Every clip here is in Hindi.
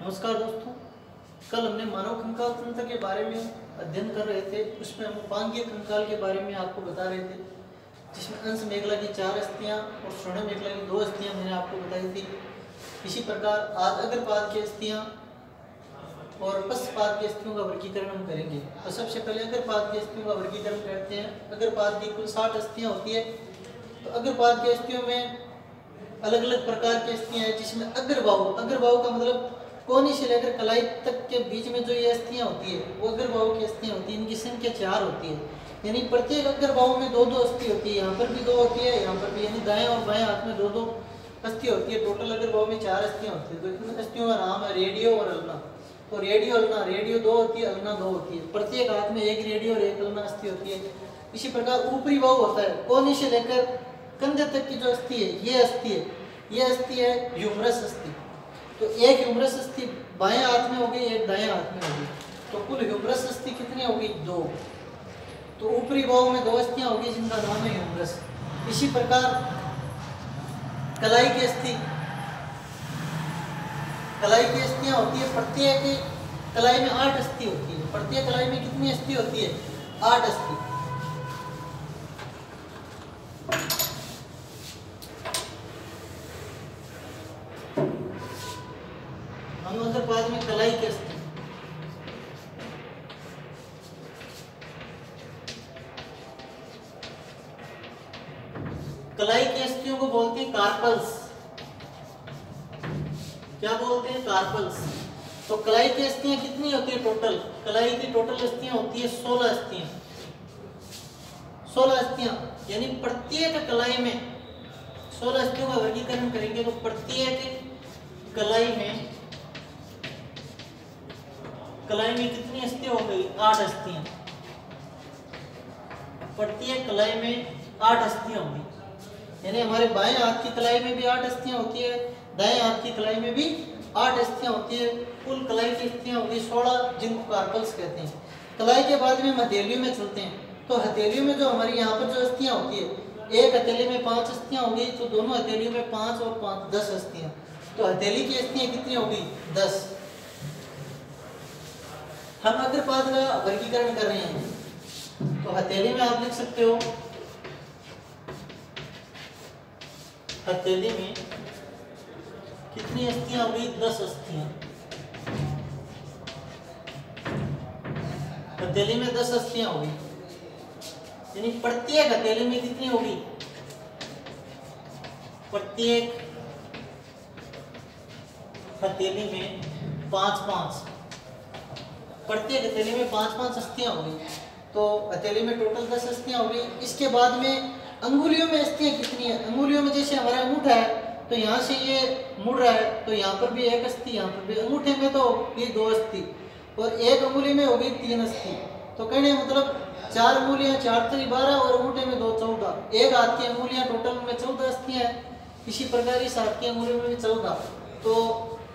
नमस्कार दोस्तों। कल हमने मानव कंकाल तंत्र के बारे में अध्ययन कर रहे थे। उसमें हम उपांगीय कंकाल के बारे में आपको बता रहे थे, जिसमें अंश मेखला की 4 अस्थियां और स्वर्ण मेखला की 2 अस्थियां मैंने आपको बताई थी। इसी प्रकार आज अग्रपाद की अस्थियां और पश्चपाद की अस्थियों का वर्गीकरण हम करेंगे। तो सबसे पहले अग्रपाद की अस्थियों का वर्गीकरण करते हैं। अग्रपाद की कुल 60 अस्थियां होती है। तो अग्रपाद की अस्थियों में अलग अलग प्रकार की अस्थियां हैं, जिसमें अग्रबाहु का मतलब कोहनी से लेकर कलाई तक के बीच में जो ये अस्थियां होती है वो अग्रबाहु की अस्थियां होती है। इनकी संख्या 4 होती है, यानी प्रत्येक अग्रबाहु में 2-2 अस्थि होती है। यहाँ पर भी 2 होती है, यहाँ पर भी, यानी दाएं और बाएं हाथ में 2-2 अस्थि होती है। टोटल अग्रबाहु में 4 अस्थियां होती है। तो इन अस्थियों का नाम है रेडियो और अल्ना। तो रेडियो अल्ना, रेडियो 2 होती है, अल्ना 2 होती है। प्रत्येक हाथ में एक रेडियो और एक अल्ना अस्थि होती है। इसी प्रकार ऊपरी बाहु होता है, कोहनी से लेकर कंधे तक की जो अस्थि है ये अस्थि है, ये अस्थि है ह्यूमरस अस्थि। तो एक ह्यूमरस अस्थि बाएं हाथ में होगी, एक दाएं हाथ में होगी। तो कुल ह्यूमरस अस्थि कितनी होगी? 2। तो ऊपरी बाहु में 2 अस्थियां होगी जिनका नाम है ह्यूमरस। इसी प्रकार कलाई की अस्थि, कलाई की अस्थियां होती है। प्रत्येक कलाई में 8 अस्थि होती है। प्रत्येक कलाई में कितनी अस्थि होती है? 8 अस्थि। अग्रपाद में कलाई की अस्थि, कलाई की अस्थियों को बोलते हैं कार्पल्स। क्या बोलते हैं? कार्पल्स। तो कलाई की अस्थियां कितनी होती है टोटल? कलाई की टोटल अस्थियां होती है 16 अस्थियां। 16 अस्थियां, यानी प्रत्येक कलाई में 16 अस्थियों का वर्गीकरण करेंगे तो प्रत्येक कलाई में कितनी अस्थियां हो गई? 8 अस्थियां। प्रत्येक कलाई में 8 अस्थियां होंगी, यानी हमारे बाएं हाथ की कलाई में भी 8 अस्थियां होती है, दाएं हाथ की कलाई में भी 8 अस्थियां होती है। कुल कलाई की अस्थियां होगी 16, जिनको कार्पल्स कहते हैं। कलाई के बाद में हम हथेलियों में चलते हैं। तो हथेलियों में जो हमारी यहाँ पर जो अस्थियां होती है, एक हथेली में 5 अस्थियां होगी, तो दोनों हथेलियों में 5 और 5 10 अस्थियां। तो हथेली की अस्थियां कितनी होगी? 10। हम अग्रपाद का वर्गीकरण कर रहे हैं। तो हथेली में आप लिख सकते हो, हथेली में कितनी अस्थियां होगी? 10 अस्थियां। हथेली में 10 अस्थियां होगी, यानी प्रत्येक हथेली में कितनी होगी? प्रत्येक हथेली में 5-5, प्रत्येक हथेली में 5-5 अस्थियां होगी। तो हथेली में टोटल 10 अस्थियां होगी। इसके बाद में अंगुलियों में अस्थियां कितनी है? अंगुलियों में जैसे हमारा अंगूठा है, तो यहाँ से ये मुड़ रहा है, तो यहाँ पर भी 1 अस्थि, यहाँ पर भी। अंगूठे में तो ये 2 अस्थि, और एक अंगुली में होगी 3 अस्थि। तो कहने मतलब 4 अंगुलियां, 4 3 12, और अंगूठे में 2 14। एक हाथ की अंगुलियां टोटल में 14 अस्थियां हैं। इसी प्रकार इस हाथ की अंगुलियों में भी 14। तो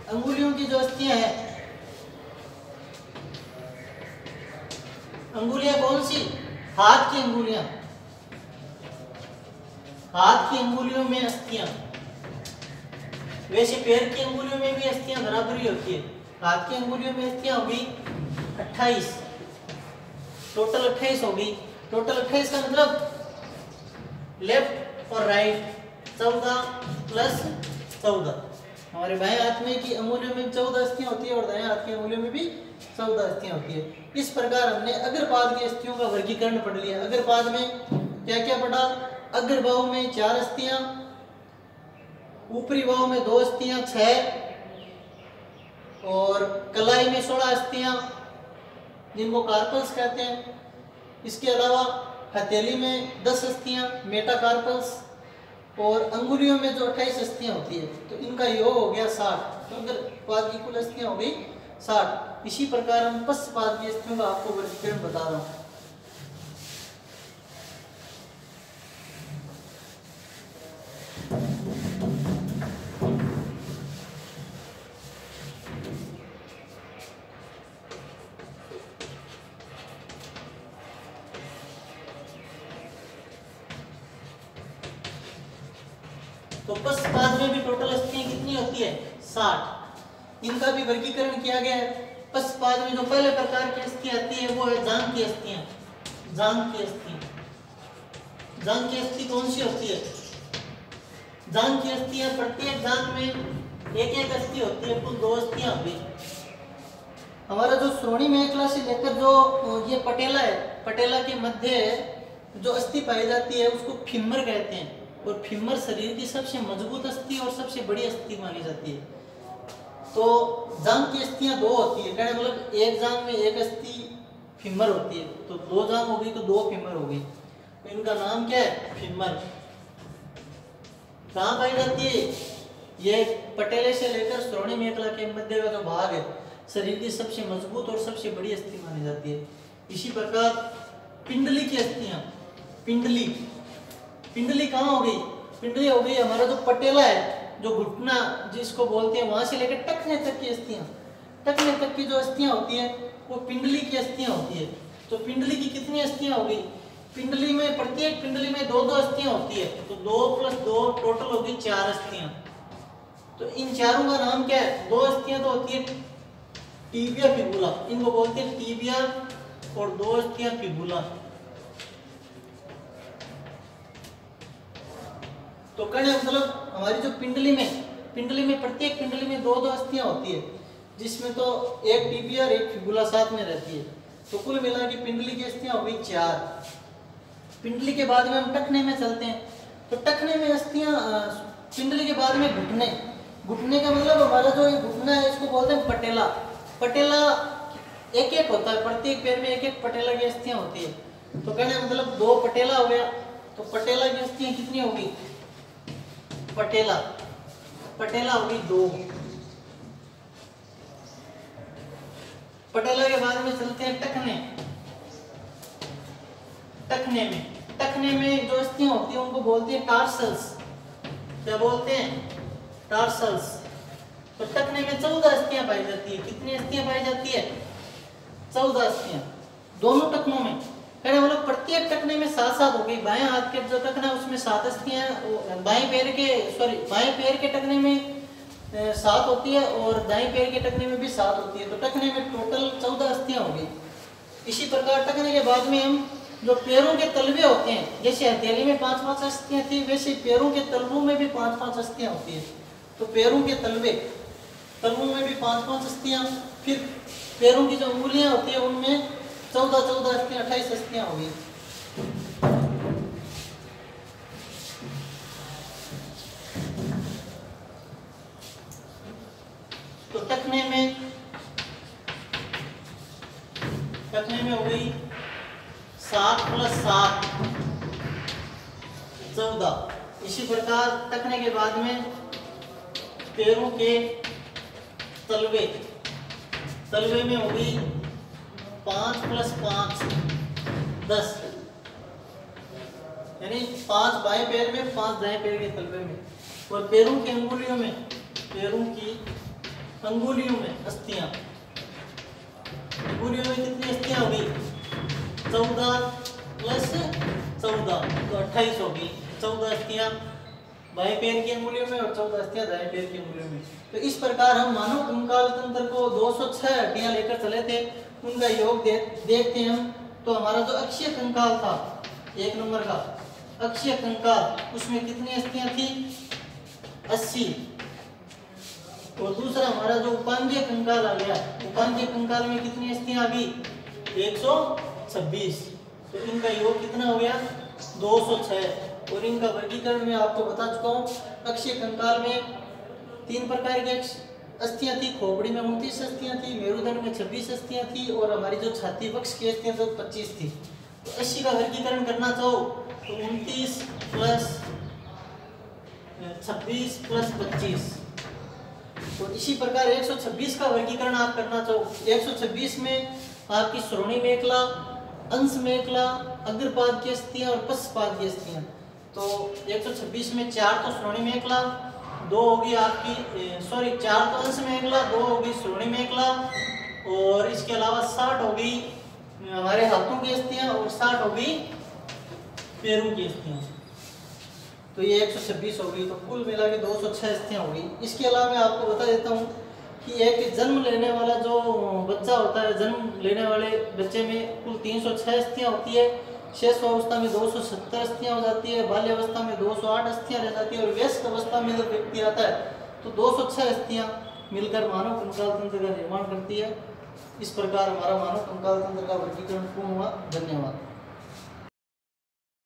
अंगुलियों की जो अस्थियां हैं, अंगुलियां कौन सी? हाथ की अंगुलियां, हाथ की अंगुलियों में अस्थियां। वैसे पैर की अंगुलियों में भी अस्थियां बराबर ही होती है। हाथ की अंगुलियों में अस्थियां होगी 28, टोटल 28 होगी। टोटल 28 का मतलब लेफ्ट और राइट 14 प्लस 14। हमारे बाएं हाथ में की अंगुलियों में 14 अस्थियां होती है, और दाएं हाथ की अंगुलियों में भी 14 अस्थियां होती है। इस प्रकार हमने अग्रपाद की अस्थियों का वर्गीकरण पढ़ लिया। अग्रपाद में क्या क्या पढ़ा? अग्रबाहु में 4 अस्थियां, ऊपरी बाहु में 2 अस्थियां 6, और कलाई में 16 अस्थियां जिनको कार्पल्स कहते हैं। इसके अलावा हथेली में 10 अस्थियां मेटाकार्पल्स, और अंगुलियों में जो 28 अस्थियां होती है, तो इनका योग हो गया 60। तो अग्रपाद की कुल अस्थियां हो गई 60। इसी प्रकार हम पश्चपाद की अस्थियों का आपको वर्गीकरण बता रहा हूँ। तो पश्चपाद में भी टोटल अस्थियां कितनी होती है? 60। इनका भी वर्गीकरण किया गया है। पश्चपाद में जो पहले प्रकार की अस्थियां आती है वो है जांघ की अस्थियां। जांघ की अस्थियां, जांघ की अस्थि कौन सी होती है? जांघ की अस्थियां प्रत्येक जांघ में एक एक अस्थि होती है, कुल 2 अस्थियां होती है। हमारा जो श्रोणी मेखला से लेकर जो ये पटेला है, पटेला के मध्य जो अस्थि पाई जाती है उसको फीमर कहते हैं, और फीमर शरीर की सबसे मजबूत अस्थि और सबसे बड़ी अस्थि मानी जाती है। तो जांघ की अस्थियां 2 होती है, कहने मतलब एक जांघ में एक अस्थि फीमर होती है, तो 2 जांघ हो गई तो 2 फीमर हो गई, तो इनका नाम क्या है? फीमर। कहाँ पाई जाती है? ये पटेले से लेकर श्रोणी मेखला के मध्य का जो भाग है शरीर की सबसे मजबूत और सबसे बड़ी अस्थि मानी जाती है। इसी प्रकार पिंडली की अस्थियां, पिंडली, पिंडली कहाँ हो गई? पिंडली हो गई हमारा जो पटेला है, जो घुटना जिसको बोलते हैं, वहां से लेकर टखने तक की अस्थियां, टखने तक की जो अस्थियां होती है वो पिंडली की अस्थियां होती है। तो पिंडली की कितनी अस्थियां हो गई? पिंडली में प्रत्येक पिंडली में 2-2 अस्थियां होती है, तो 2 + 2 टोटल हो गई 4 अस्थियां। तो इन चारों का नाम क्या है? 2 अस्थियां तो होती है टिबिया फिबुला, इनको बोलते हैं टिबिया, और 2 अस्थियां फिबुला। तो कहने मतलब हमारी जो पिंडली में प्रत्येक पिंडली में 2-2 अस्थियां होती है, जिसमें तो एक टिबिया और एक फिबुला साथ में रहती है। तो कुल मिला के पिंडली की अस्थियां हो गई 4। पिंडली के बाद में हम टखने में चलते हैं। तो टखने में अस्थियां, पिंडली के बाद में घुटने, घुटने का मतलब हमारा जो घुटना है इसको बोलते हैं पटेला। पटेला एक एक होता है, प्रत्येक पैर में एक एक पटेला की अस्थियां होती है। तो कहने मतलब 2 पटेला हो गया, तो पटेला की अस्थियां कितनी होगी? पटेला, पटेला होगी 2। पटेला के बाद में चलते हैं टखने। टखने में जो अस्थियां होती है उनको बोलते हैं टार्सल्स। क्या बोलते हैं? टार्सल्स। तो टखने में 14 अस्थियां पाई जाती है। कितनी अस्थियां पाई जाती है? 14 अस्थियां दोनों टखनों में। कहने मतलब प्रत्येक टखने में 7-7 हो गई। बाएं हाथ के जो टखना है उसमें 7 अस्थियां, बाएं पैर के टखने में 7 होती है, और दाएं पैर के टखने में भी 7 होती है। तो टखने में टोटल 14 अस्थियां हो गई। इसी प्रकार टखने के बाद में हम जो पैरों के तलवे होते हैं, जैसे हथेली में 5-5 अस्थियां थी, वैसे पैरों के तलवों में भी 5-5 अस्थियां होती है। तो पैरों के तलवों में भी 5-5 अस्थियां, फिर पैरों की जो उंगलियां होती है उनमें 14-14 अस्थियां, 28 अस्थियां हो गई। तो टखने में हो गई 7 + 7 14। इसी प्रकार टखने के बाद में पैरों के तलवे में हो गई 5 + 5 10, यानी 5 बाएं पैर में, 5 दाएं पैर के तलवे में। और पैरों की अंगुलियों में अस्थियां, अंगुलियों में कितनी अस्थियां हो गई? 14 + 14 तो 28 हो गई। 14 अस्थियां बाएं पैर की अंगुलियों में और 14 अस्थियां दाएं पैर की अंगुलियों में। तो इस प्रकार हम मानव कंकाल तंत्र को 206 हड्डियां लेकर चले थे, उनका योग देखते हैं हम। तो हमारा जो अक्षीय कंकाल था, 1 नंबर का अक्षीय कंकाल, उसमें कितनी अस्थियां थी? 80। और दूसरा हमारा जो उपांगीय कंकाल आ गया, उपांगीय कंकाल में कितनी अस्थियां आ गई? 126। तो इनका योग कितना हो गया? 206। और इनका वर्गीकरण मैं आपको बता चुका हूँ। अक्षीय कंकाल में 3 प्रकार की अस्थियां थी। खोपड़ी में 29 अस्थियां थी, मेरुदंड में 26 अस्थियां थी, और हमारी जो छाती वक्ष की अस्थियां तो 25 थी। तो 80 का वर्गीकरण करना चाहो तो 29 + 26 + 25। तो इसी प्रकार 126 का वर्गीकरण आप करना चाहो, 126 में आपकी श्रोणी मेखला, अंश मेखला, अग्रपाद की अस्थियां और पश्चपाद की अस्थियां। तो 126 में 4 तो श्रोणी मेखला, 2 होगी आपकी 4 तो अंश मेखला, 2 होगी श्रोणी मेखला, और इसके अलावा 60 होगी हमारे हाथों की अस्थियां और 60 होगी पैरों की अस्थियां। तो ये 126 होगी। तो कुल मिला के 206 अस्थियां होगी। इसके अलावा मैं आपको बता देता हूँ कि एक जन्म लेने वाला जो बच्चा होता है, जन्म लेने वाले बच्चे में कुल 306 अस्थियाँ होती है। शेष अवस्था में 270 अस्थियाँ हो जाती है, बाल्यावस्था में 208 अस्थियाँ रह जाती है और वयस्क अवस्था में जब व्यक्ति आता है तो 206 अस्थियाँ मिलकर मानव कंकाल तंत्र का निर्माण करती है। इस प्रकार हमारा मानव कंकाल तंत्र का वर्गीकरण पूर्ण हुआ। धन्यवाद।